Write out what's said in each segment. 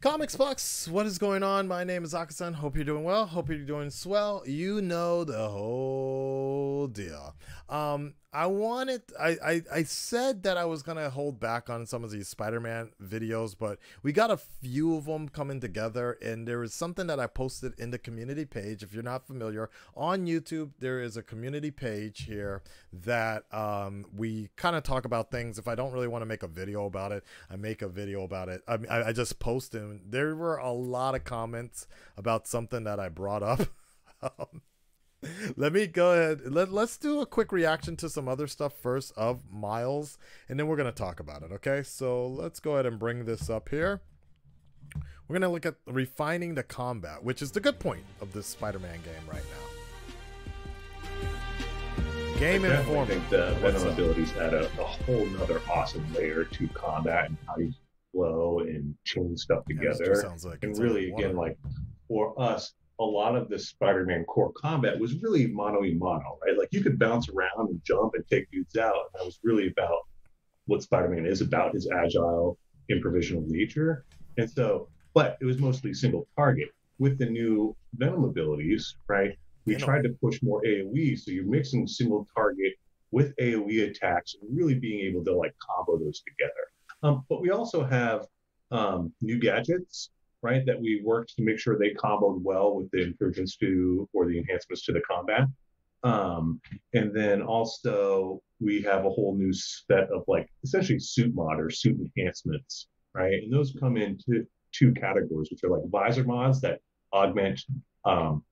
Comics Flux, what is going on? My name is Akasan. Hope you're doing well. Hope you're doing swell. You know the whole deal. I said that I was gonna hold back on some of these Spider-Man videos, but we got a few of them coming together, and there is something that I posted in the community page. If you're not familiar, on YouTube there is a community page here that we kind of talk about things. If I don't really want to make a video about it, I make a video about it. I just post them. There were a lot of comments about something that I brought up. Let me go ahead. Let's do a quick reaction to some other stuff first of Miles, and then we're going to talk about it, okay? So let's go ahead and bring this up here. We're going to look at refining the combat, which is the good point of this Spider-Man game right now. Game Informer. I think the Venom abilities add a whole nother awesome layer to combat and how you flow and chain stuff together. Sounds like and really, again, like for us, a lot of the Spider-Man core combat was really mano-a-mano, right? Like you could bounce around and jump and take dudes out. And that was really about what Spider-Man is about, his agile, improvisational nature. And so, but it was mostly single target. With the new Venom abilities, right? We tried to push more AoE. So you're mixing single target with AoE attacks and really being able to like combo those together. But we also have new gadgets, right, that we worked to make sure they comboed well with the improvements to, or the enhancements to the combat. And then also we have a whole new set of like essentially suit mod or suit enhancements, right? And those come into two categories, which are like visor mods that augment kind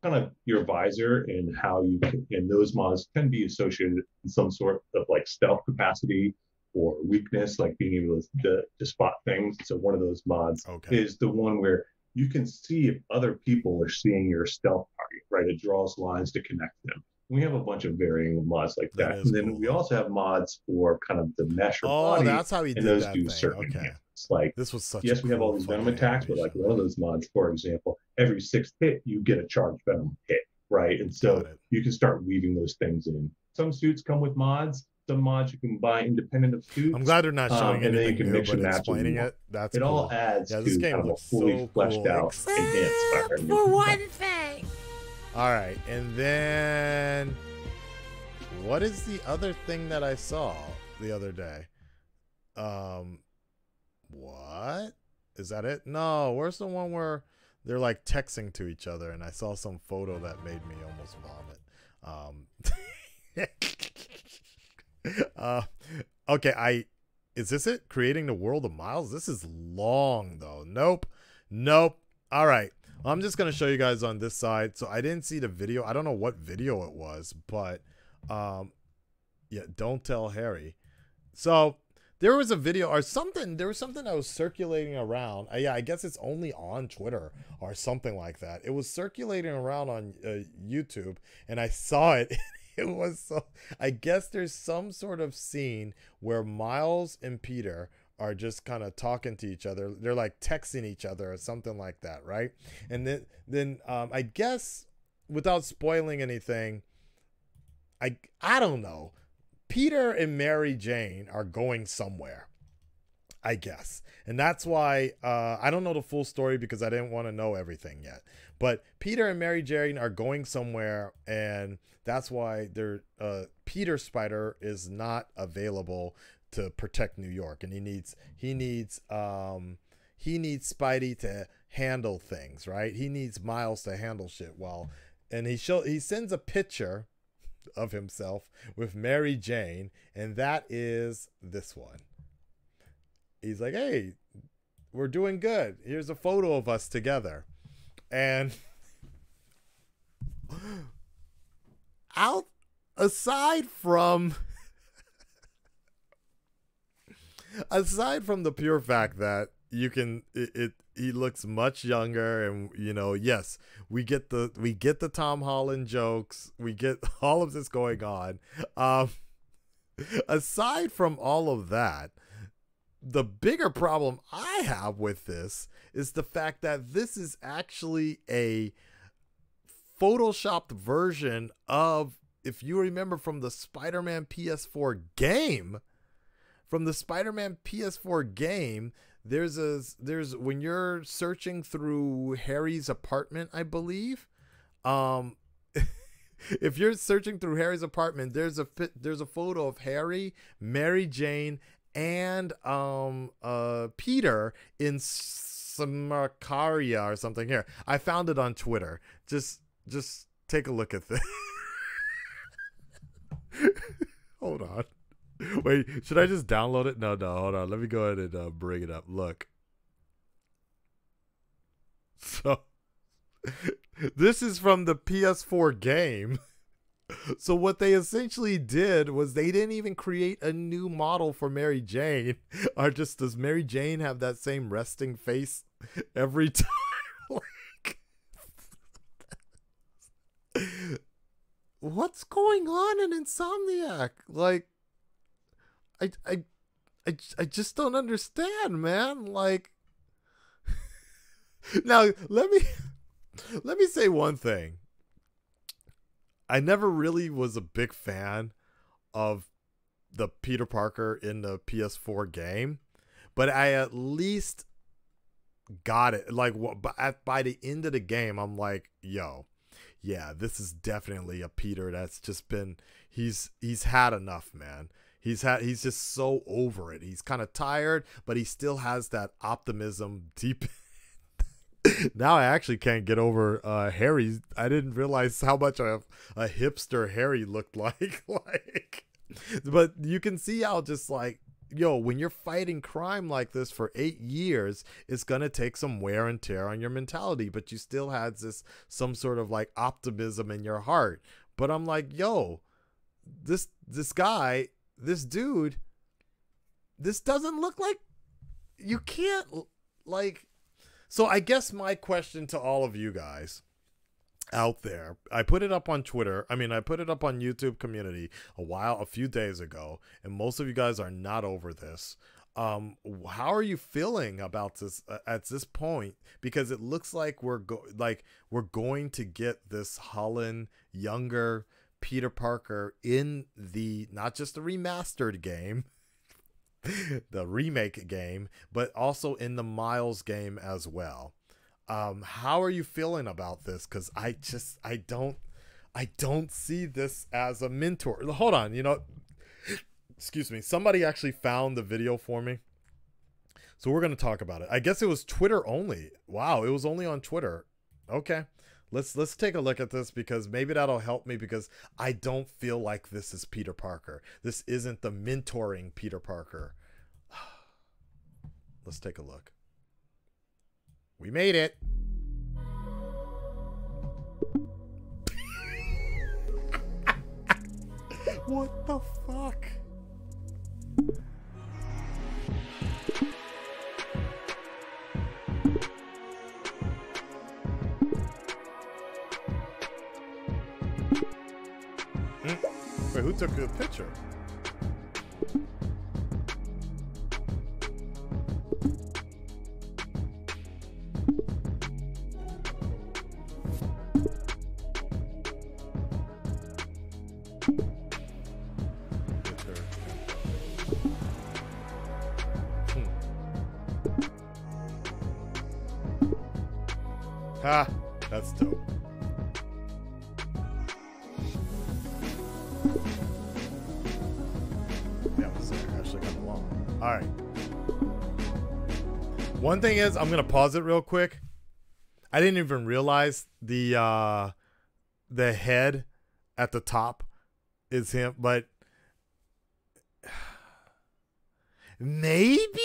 of your visor and how you can, and those mods can be associated in some sort of like stealth capacity or weakness, like being able to spot things. So one of those mods is the one where you can see if other people are seeing your stealth target, right? It draws lines to connect them. We have a bunch of varying mods like that. And then we also have mods for kind of the mesh or body. That's how he did those that do thing. certain enhancements. Like this was such yes, we have all these Venom attacks, but like one of those mods, for example, every sixth hit, you get a charged Venom hit, right? And so you can start weaving those things in. Some suits come with mods. Some mods you can buy independent of suits. I'm glad they're not showing anything and then you can new, mix but and match explaining it. That's it cool. all adds this to game kind of a looks fully so fleshed cool. out enhanced for one thing. All right, and then what is the other thing that I saw the other day? What is that? It? No, where's the one where they're like texting to each other, and I saw some photo that made me almost vomit. Okay, is this it? Creating the world of Miles? This is long though. Nope. All right, I'm just gonna show you guys on this side. So I didn't see the video. I don't know what video it was, but yeah, don't tell Harry. So there was a video or something. There was something that was circulating around. Yeah, I guess it's only on Twitter or something like that. It was circulating around on YouTube, and I saw it. It was so. I guess there's some sort of scene where Miles and Peter are just kind of talking to each other. They're like texting each other or something like that, right? And then I guess without spoiling anything, I don't know. Peter and Mary Jane are going somewhere, I guess. And that's why I don't know the full story because I didn't want to know everything yet. But Peter and Mary Jane are going somewhere, and that's why Peter Spider is not available to protect New York, and he needs Spidey to handle things, right? He needs Miles to handle shit and he sends a picture of himself with Mary Jane, and that is this one. He's like, hey, we're doing good. Here's a photo of us together. And aside from the pure fact that he looks much younger, and yes, we get the Tom Holland jokes, we get all of this going on. Aside from all of that, the bigger problem I have with this is the fact that this is actually a photoshopped version of, if you remember from the Spider-Man PS4 game, there's when you're searching through Harry's apartment, I believe. Um, if you're searching through Harry's apartment, there's a photo of Harry, Mary Jane, and Peter in Samarkand or something. Here, I found it on Twitter. Just take a look at this. Hold on. Wait, should I just download it? No, hold on. Let me go ahead and bring it up. Look. So, this is from the PS4 game. So what they essentially did was they didn't even create a new model for Mary Jane. Or just does Mary Jane have that same resting face every time? Like, what's going on in Insomniac? Like, I just don't understand, man. Like, now let me say one thing. I never really was a big fan of the Peter Parker in the PS4 game, but I at least got it. Like, by the end of the game, I'm like, yo, yeah, this is definitely a Peter that's just been, he's had enough, man. He's just so over it. He's kind of tired, but he still has that optimism deep. Now I actually can't get over Harry. I didn't realize how much a hipster Harry looked like. Like, but you can see how just like, yo, when you're fighting crime like this for 8 years, it's gonna take some wear and tear on your mentality. But you still had some sort of like optimism in your heart. But I'm like, yo, this guy, this dude, this doesn't look like, you can't like. So I guess my question to all of you guys out there, I put it up on Twitter. I mean, I put it up on YouTube community a few days ago, and most of you guys are not over this. How are you feeling about this at this point? Because it looks like we're going to get this Holland younger Peter Parker in the, not just the remastered game, the remake game, but also in the Miles game as well. How are you feeling about this? Because I don't see this as a mentor. Hold on, excuse me. Somebody actually found the video for me, so we're gonna talk about it. I guess it was Twitter only. Wow, it was only on Twitter. Okay. Let's take a look at this, because maybe that'll help me, because I don't feel like this is Peter Parker. This isn't the mentoring Peter Parker. Let's take a look. We made it. What the fuck? Wait, who took a picture? Ha! That's dope. Yeah, this is actually kind of long. All right. One thing is, I'm gonna pause it real quick. I didn't even realize the head at the top is him, but maybe.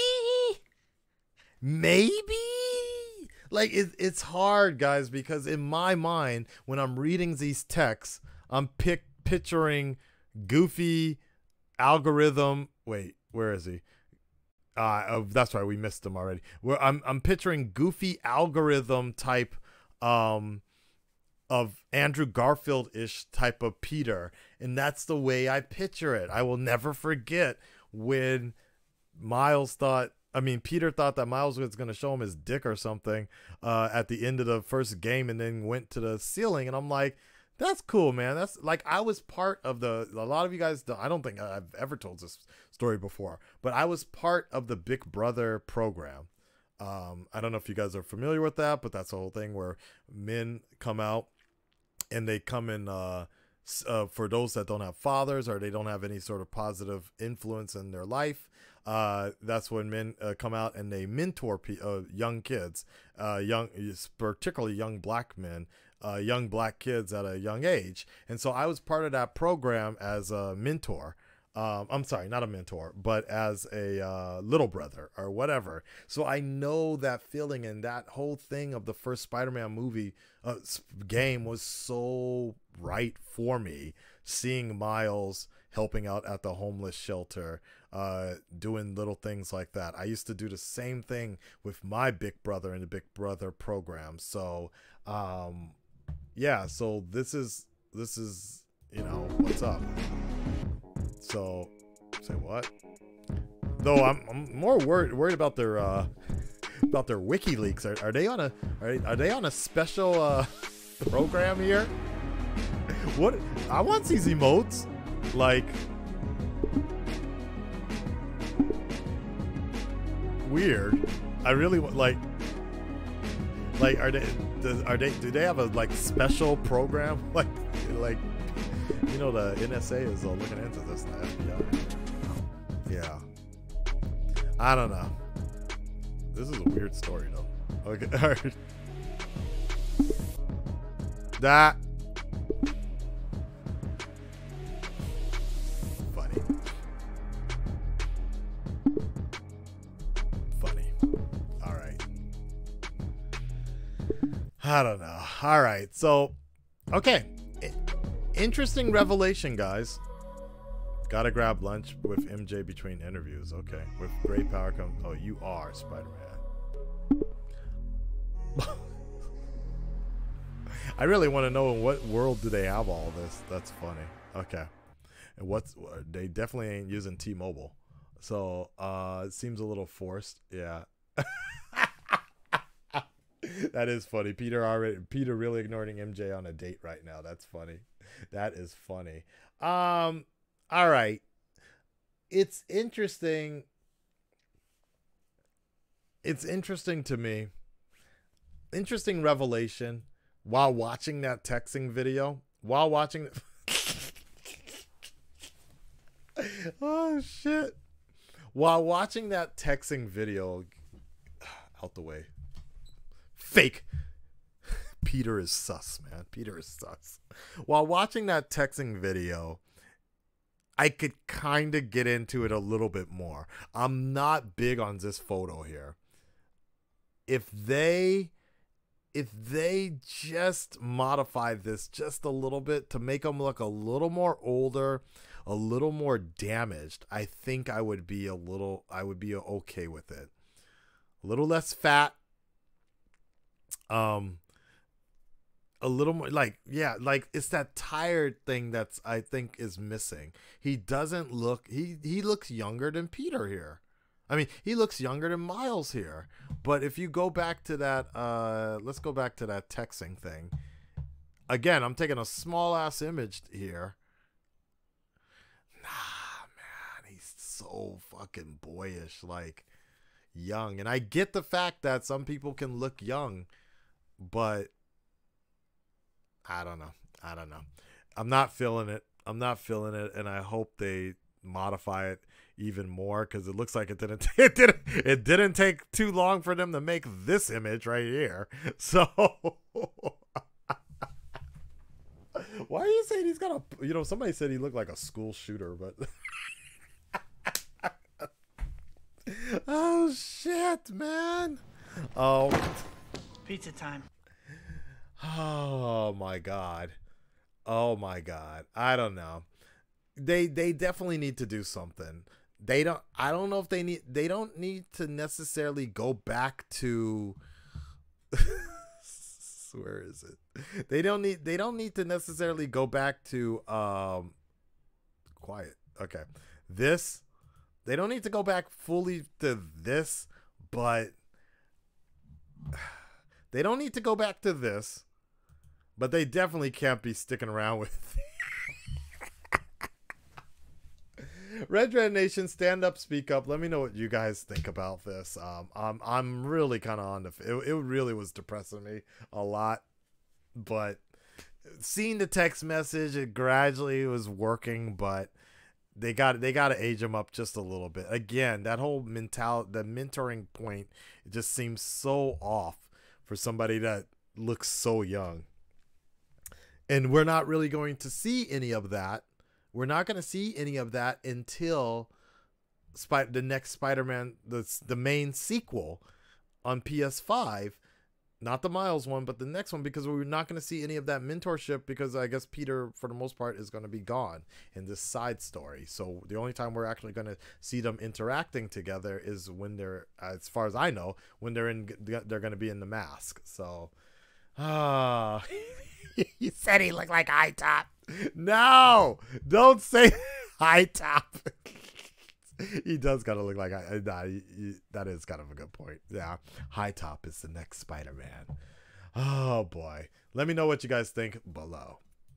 Like, it's hard, guys, because in my mind, when I'm reading these texts, I'm picturing Goofy, Algorithm. Wait, where is he? That's right, we missed him already. I'm picturing Goofy, Algorithm type of Andrew Garfield-ish type of Peter, and that's the way I picture it. I will never forget when Peter thought that Miles was going to show him his dick or something at the end of the first game, and then went to the ceiling. And I'm like, that's cool, man. That's like, I was part of a lot of you guys, I don't think I've ever told this story before, but I was part of the Big Brother program. I don't know if you guys are familiar with that, but that's the whole thing where men come out and they come in for those that don't have fathers or they don't have any sort of positive influence in their life. That's when men come out and they mentor young kids, particularly young black men, young black kids at a young age. And so I was part of that program as a mentor. I'm sorry, not a mentor, but as a little brother or whatever. So I know that feeling, and that whole thing of the first Spider-Man movie game was so right for me. Seeing Miles helping out at the homeless shelter, doing little things like that. I used to do the same thing with my big brother in the Big Brother program. So, yeah. So this is what's up. So, say what? Though I'm more worried about their WikiLeaks. Are they on a special program here? What? I want these emotes. Like, weird. I really want like do they have a like special program like the NSA is looking into this, the FBI. Yeah. I don't know. This is a weird story, though. Okay. All right. That. Funny. Funny. All right. I don't know. All right. So, okay. Interesting revelation, guys. Gotta grab lunch with MJ between interviews. Okay. With great power comes... Oh, you are Spider-Man. I really want to know in what world do they have all this. That's funny. Okay. And they definitely ain't using T-Mobile. So, it seems a little forced. Yeah. That is funny. Peter really ignoring MJ on a date right now. That's funny. That is funny. All right. It's interesting. It's interesting to me. Interesting revelation while watching that texting video. While watching oh shit. While watching that texting video, out the way. Fake. Peter is sus, man. Peter is sus. While watching that texting video, I could kind of get into it a little bit more. I'm not big on this photo here. If they just modified this just a little bit to make them look a little more older, a little more damaged, I think I would be okay with it. A little less fat. A little more like it's that tired thing that's I think is missing. He doesn't look he looks younger than Peter here. I mean, he looks younger than Miles here. But if you go back to that let's go back to that texting thing. Again, I'm taking a small ass image here. Nah, man, he's so fucking boyish, like young. And I get the fact that some people can look young, but I don't know. I'm not feeling it. And I hope they modify it even more, because it looks like it didn't take too long for them to make this image right here. So why are you saying he's got a, somebody said he looked like a school shooter, but oh shit, man. Oh, pizza time. Oh my god. I don't know. They definitely need to do something. I don't know if they don't need to necessarily go back to where is it? They don't need to necessarily go back to quiet. Okay. They don't need to go back fully to this, but they don't need to go back to this, but they definitely can't be sticking around with Red Red Nation, stand up, speak up. Let me know what you guys think about this. I'm really kind of on the. It really was depressing me a lot, but seeing the text message, it gradually was working, but they got to age them up just a little bit. Again, that whole mentality, the mentoring point, it just seems so off for somebody that looks so young. And we're not really going to see any of that. We're not going to see any of that until the next Spider-Man, the main sequel on PS5. Not the Miles one, but the next one, because we're not going to see any of that mentorship, because I guess Peter, for the most part, is going to be gone in this side story. So the only time we're actually going to see them interacting together is when they're, as far as I know, when they're going to be in the mask. So, you said he looked like High Top. No, don't say High Top. He does kind of look like that is kind of a good point. Yeah, High Top is the next Spider-Man. Oh boy, let me know what you guys think below.